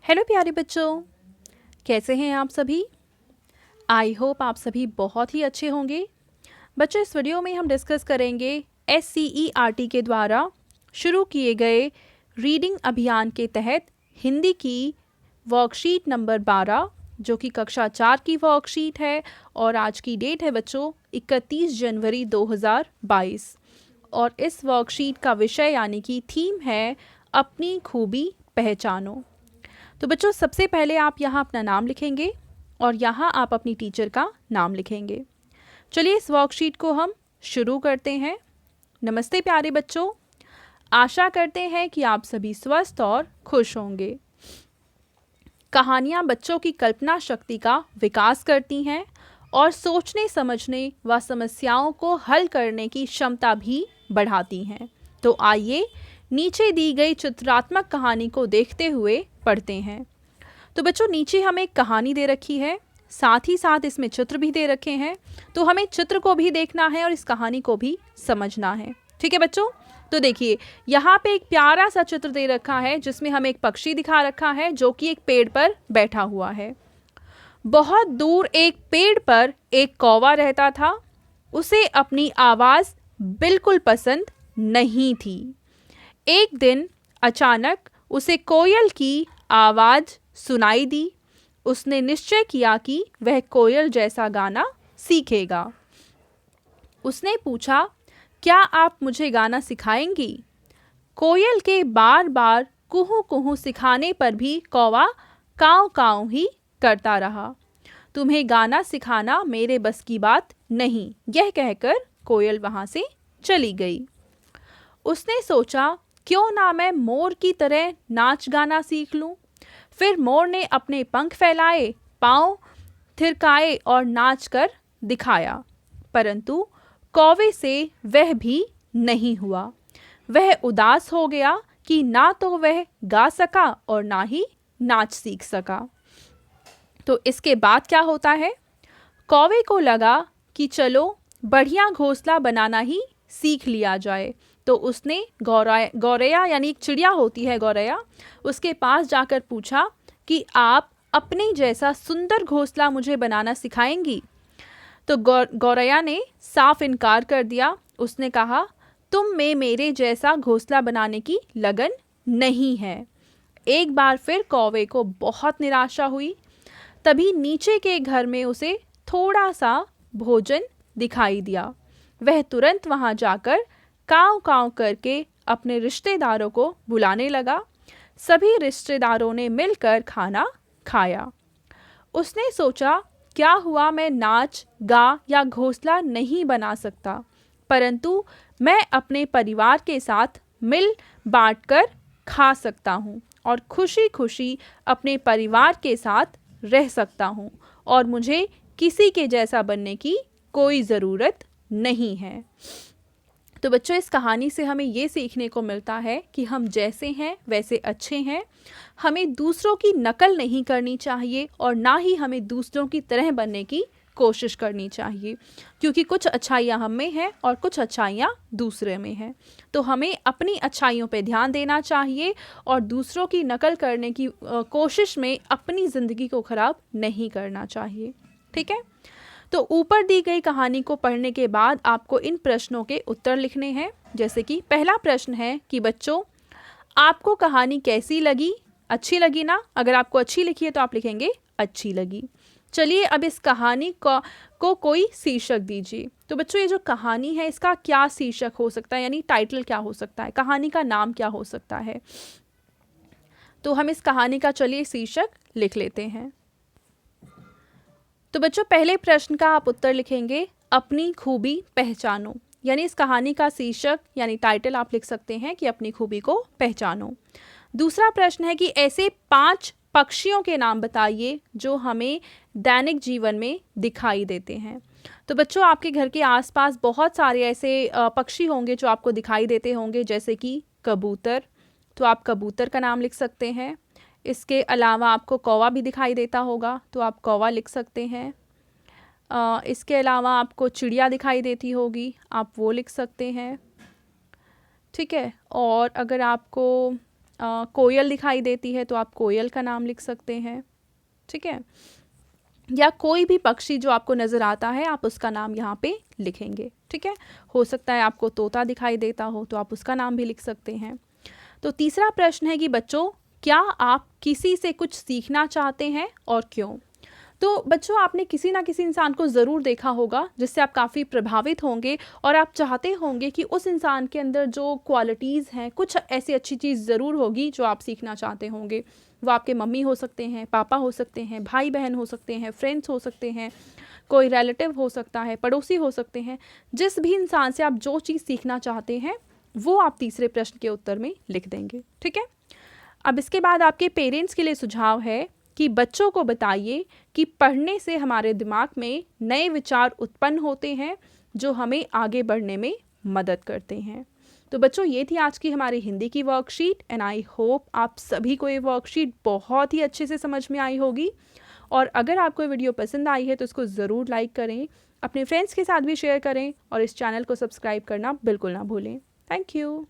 Hello प्यारे बच्चों, कैसे हैं आप सभी। आई होप आप सभी बहुत ही अच्छे होंगे। बच्चों, इस वीडियो में हम डिस्कस करेंगे SCERT के द्वारा शुरू किए गए रीडिंग अभियान के तहत हिंदी की वर्कशीट नंबर 12, जो कि कक्षा 4 की वर्कशीट है और आज की डेट है बच्चों 31 जनवरी 2022। और इस वर्कशीट का विषय यानी कि थीम है अपनी खूबी पहचानो। तो बच्चों, सबसे पहले आप यहाँ अपना नाम लिखेंगे और यहाँ आप अपनी टीचर का नाम लिखेंगे। चलिए इस वर्कशीट को हम शुरू करते हैं। नमस्ते प्यारे बच्चों, आशा करते हैं कि आप सभी स्वस्थ और खुश होंगे। कहानियाँ बच्चों की कल्पना शक्ति का विकास करती हैं और सोचने समझने व समस्याओं को हल करने की क्षमता भी बढ़ाती हैं। तो आइए नीचे दी गई चित्रात्मक कहानी को देखते हुए पढ़ते हैं। तो बच्चों, नीचे हमें एक कहानी दे रखी है, साथ ही साथ इसमें चित्र भी दे रखे हैं। तो हमें चित्र को भी देखना है और इस कहानी को भी समझना है। ठीक है बच्चों, तो देखिए यहाँ पे एक प्यारा सा चित्र दे रखा है जिसमें हमें एक पक्षी दिखा रखा है जो कि एक पेड़ पर बैठा हुआ है। बहुत दूर एक पेड़ पर एक कौवा रहता था। उसे अपनी आवाज़ बिल्कुल पसंद नहीं थी। एक दिन अचानक उसे कोयल की आवाज़ सुनाई दी। उसने निश्चय किया कि वह कोयल जैसा गाना सीखेगा। उसने पूछा, क्या आप मुझे गाना सिखाएंगी? कोयल के बार बार कुहू कुहू सिखाने पर भी कौवा काँव काँव ही करता रहा। तुम्हें गाना सिखाना मेरे बस की बात नहीं, यह कहकर कोयल वहाँ से चली गई। उसने सोचा, क्यों ना मैं मोर की तरह नाच गाना सीख लूं। फिर मोर ने अपने पंख फैलाए, पाँव थिरकाए और नाच कर दिखाया, परंतु कौवे से वह भी नहीं हुआ। वह उदास हो गया कि ना तो वह गा सका और ना ही नाच सीख सका। तो इसके बाद क्या होता है, कौवे को लगा कि चलो बढ़िया घोंसला बनाना ही सीख लिया जाए। तो उसने गौरैया यानी एक चिड़िया होती है गौरैया, उसके पास जाकर पूछा कि आप अपने जैसा सुंदर घोंसला मुझे बनाना सिखाएंगी। तो गौरैया ने साफ इनकार कर दिया। उसने कहा, तुम में मेरे जैसा घोंसला बनाने की लगन नहीं है। एक बार फिर कौवे को बहुत निराशा हुई। तभी नीचे के घर में उसे थोड़ा सा भोजन दिखाई दिया। वह तुरंत वहां जाकर काँव काँव करके अपने रिश्तेदारों को बुलाने लगा। सभी रिश्तेदारों ने मिलकर खाना खाया। उसने सोचा, क्या हुआ, मैं नाच गा या घोंसला नहीं बना सकता, परंतु मैं अपने परिवार के साथ मिल बांट कर खा सकता हूँ और खुशी खुशी अपने परिवार के साथ रह सकता हूँ और मुझे किसी के जैसा बनने की कोई ज़रूरत नहीं है। तो बच्चों, इस कहानी से हमें ये सीखने को मिलता है कि हम जैसे हैं वैसे अच्छे हैं। हमें दूसरों की नकल नहीं करनी चाहिए और ना ही हमें दूसरों की तरह बनने की कोशिश करनी चाहिए, क्योंकि कुछ अच्छाइयाँ हम में हैं और कुछ अच्छाइयाँ दूसरे में हैं। तो हमें अपनी अच्छाइयों पे ध्यान देना चाहिए और दूसरों की नकल करने की कोशिश में अपनी ज़िंदगी को ख़राब नहीं करना चाहिए। ठीक है, तो ऊपर दी गई कहानी को पढ़ने के बाद आपको इन प्रश्नों के उत्तर लिखने हैं। जैसे कि पहला प्रश्न है कि बच्चों, आपको कहानी कैसी लगी? अच्छी लगी ना? अगर आपको अच्छी लिखी है तो आप लिखेंगे अच्छी लगी। चलिए अब इस कहानी को कोई शीर्षक दीजिए। तो बच्चों, ये जो कहानी है इसका क्या शीर्षक हो सकता है, यानी टाइटल क्या हो सकता है, कहानी का नाम क्या हो सकता है? तो हम इस कहानी का चलिए शीर्षक लिख लेते हैं। तो बच्चों, पहले प्रश्न का आप उत्तर लिखेंगे अपनी खूबी पहचानो, यानी इस कहानी का शीर्षक यानी टाइटल आप लिख सकते हैं कि अपनी खूबी को पहचानो। दूसरा प्रश्न है कि ऐसे 5 पक्षियों के नाम बताइए जो हमें दैनिक जीवन में दिखाई देते हैं। तो बच्चों, आपके घर के आसपास बहुत सारे ऐसे पक्षी होंगे जो आपको दिखाई देते होंगे, जैसे कि कबूतर। तो आप कबूतर का नाम लिख सकते हैं। इसके अलावा आपको कौवा भी दिखाई देता होगा, तो आप कौवा लिख सकते हैं। इसके अलावा आपको चिड़िया दिखाई देती होगी, आप वो लिख सकते हैं। ठीक है, और अगर आपको कोयल दिखाई देती है तो आप कोयल का नाम लिख सकते हैं, ठीक है। या कोई भी पक्षी जो आपको नज़र आता है आप उसका नाम यहाँ पे लिखेंगे, ठीक है। हो सकता है आपको तोता दिखाई देता हो तो आप उसका नाम भी लिख सकते हैं। तो तीसरा प्रश्न है कि बच्चों, क्या आप किसी से कुछ सीखना चाहते हैं और क्यों? तो बच्चों, आपने किसी ना किसी इंसान को ज़रूर देखा होगा जिससे आप काफ़ी प्रभावित होंगे और आप चाहते होंगे कि उस इंसान के अंदर जो क्वालिटीज़ हैं, कुछ ऐसी अच्छी चीज़ ज़रूर होगी जो आप सीखना चाहते होंगे। वो आपके मम्मी हो सकते हैं, पापा हो सकते हैं, भाई बहन हो सकते हैं, फ्रेंड्स हो सकते हैं, कोई रिलेटिव हो सकता है, पड़ोसी हो सकते हैं। जिस भी इंसान से आप जो चीज़ सीखना चाहते हैं वो आप तीसरे प्रश्न के उत्तर में लिख देंगे, ठीक है। अब इसके बाद आपके पेरेंट्स के लिए सुझाव है कि बच्चों को बताइए कि पढ़ने से हमारे दिमाग में नए विचार उत्पन्न होते हैं जो हमें आगे बढ़ने में मदद करते हैं। तो बच्चों, ये थी आज की हमारी हिंदी की वर्कशीट एंड आई होप आप सभी को ये वर्कशीट बहुत ही अच्छे से समझ में आई होगी। और अगर आपको ये वीडियो पसंद आई है तो इसको ज़रूर लाइक करें, अपने फ्रेंड्स के साथ भी शेयर करें और इस चैनल को सब्सक्राइब करना बिल्कुल ना भूलें। Thank you.